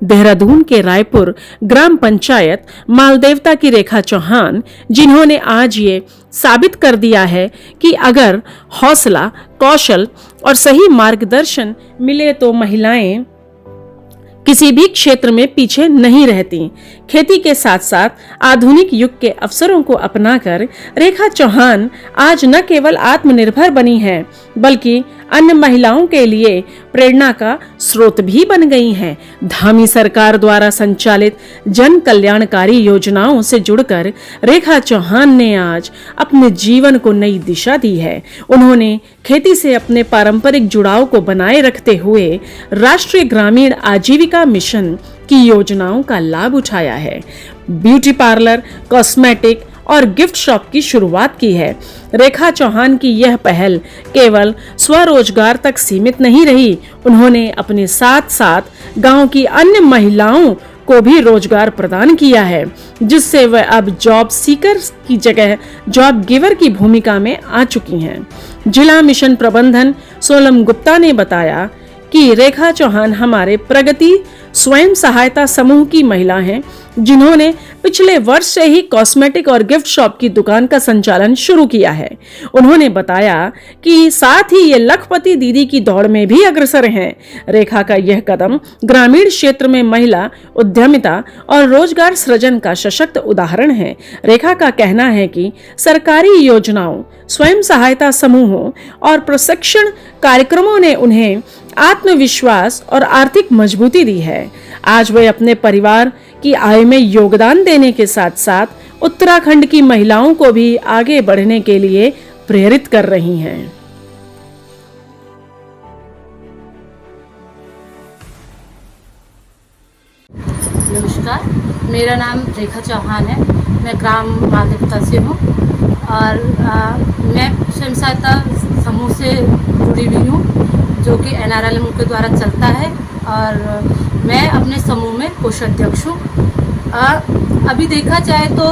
देहरादून के रायपुर ग्राम पंचायत मालदेवता की रेखा चौहान, जिन्होंने आज ये साबित कर दिया है कि अगर हौसला, कौशल और सही मार्गदर्शन मिले तो महिलाएं किसी भी क्षेत्र में पीछे नहीं रहती। खेती के साथ साथ आधुनिक युग के अवसरों को अपनाकर रेखा चौहान आज न केवल आत्मनिर्भर बनी हैं, बल्कि अन्य महिलाओं के लिए प्रेरणा का स्रोत भी बन गई हैं। धामी सरकार द्वारा संचालित जन कल्याणकारी योजनाओं से जुड़कर रेखा चौहान ने आज अपने जीवन को नई दिशा दी है। उन्होंने खेती से अपने पारंपरिक जुड़ाव को बनाए रखते हुए राष्ट्रीय ग्रामीण आजीविका मिशन की योजनाओं का लाभ उठाया है। ब्यूटी पार्लर, कॉस्मेटिक और गिफ्ट शॉप की शुरुआत की है। रेखा चौहान की यह पहल केवल स्वरोजगार तक सीमित नहीं रही, उन्होंने अपने साथ साथ गांव की अन्य महिलाओं को भी रोजगार प्रदान किया है, जिससे वह अब जॉब सीकर की जगह जॉब गिवर की भूमिका में आ चुकी हैं। जिला मिशन प्रबंधन सोलम गुप्ता ने बताया कि रेखा चौहान हमारे प्रगति स्वयं सहायता समूह की महिला हैं, जिन्होंने पिछले वर्ष से ही कॉस्मेटिक और गिफ्ट शॉप की दुकान का संचालन शुरू किया है। उन्होंने बताया कि साथ ही ये लखपति दीदी की दौड़ में भी अग्रसर हैं। रेखा का यह कदम ग्रामीण क्षेत्र में महिला उद्यमिता और रोजगार सृजन का सशक्त उदाहरण है। रेखा का कहना है कि सरकारी योजनाओं, स्वयं सहायता समूहों और प्रशिक्षण कार्यक्रमों ने उन्हें आत्मविश्वास और आर्थिक मजबूती दी है। आज वे अपने परिवार की आय में योगदान देने के साथ साथ उत्तराखंड की महिलाओं को भी आगे बढ़ने के लिए प्रेरित कर रही हैं। नमस्कार, मेरा नाम रेखा चौहान है। मैं ग्राम मालदेवता से हूँ और मैं स्वयं सहायता समूह से जुड़ी हुई हूँ, जो कि NRLM के द्वारा चलता है और मैं अपने समूह में कोषाध्यक्ष हूँ। अभी देखा जाए तो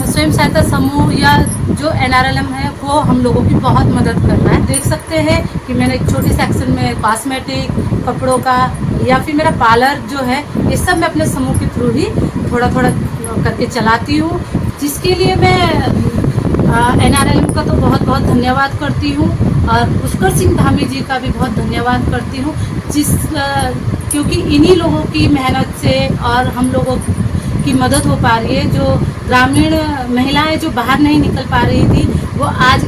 स्वयं सहायता समूह या जो NRLM है वो हम लोगों की बहुत मदद कर रहा है। देख सकते हैं कि मैंने एक छोटे सेक्शन में कॉस्मेटिक, कपड़ों का या फिर मेरा पार्लर जो है, ये सब मैं अपने समूह के थ्रू ही थोड़ा थोड़ा करके चलाती हूँ, जिसके लिए मैं NRLM का तो बहुत बहुत धन्यवाद करती हूँ और पुष्कर सिंह धामी जी का भी बहुत धन्यवाद करती हूँ, क्योंकि इन्हीं लोगों की मेहनत से और हम लोगों की मदद हो पा रही है। जो ग्रामीण महिलाएं जो बाहर नहीं निकल पा रही थी, वो आज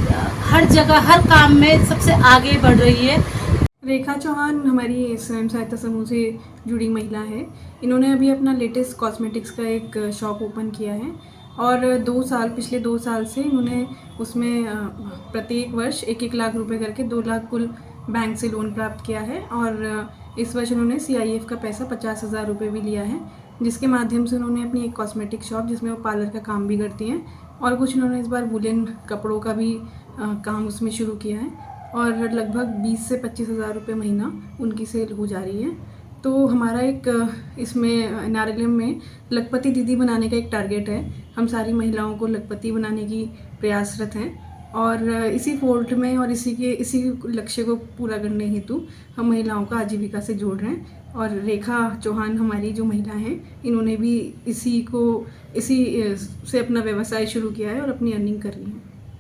हर जगह हर काम में सबसे आगे बढ़ रही है। रेखा चौहान हमारी स्वयं सहायता समूह से जुड़ी महिला है। इन्होंने अभी अपना लेटेस्ट कॉस्मेटिक्स का एक शॉप ओपन किया है और पिछले 2 साल से इन्होंने उसमें प्रत्येक वर्ष 1-1 लाख रुपए करके 2 लाख कुल बैंक से लोन प्राप्त किया है और इस वर्ष उन्होंने CIF का पैसा 50,000 रुपये भी लिया है, जिसके माध्यम से उन्होंने अपनी एक कॉस्मेटिक शॉप, जिसमें वो पार्लर का काम भी करती हैं, और कुछ उन्होंने इस बार वुलन कपड़ों का भी काम उसमें शुरू किया है और लगभग 20 से 25,000 रुपये महीना उनकी सेल हो जा रही है। तो हमारा एक इसमें NRLM में लखपति दीदी बनाने का एक टारगेट है। हम सारी महिलाओं को लखपति बनाने की प्रयासरत हैं और इसी फोल्ड में और इसी लक्ष्य को पूरा करने हेतु हम महिलाओं का आजीविका से जोड़ रहे हैं। और रेखा चौहान हमारी जो महिला हैं, इन्होंने भी इसी से अपना व्यवसाय शुरू किया है और अपनी अर्निंग कर रही हैं।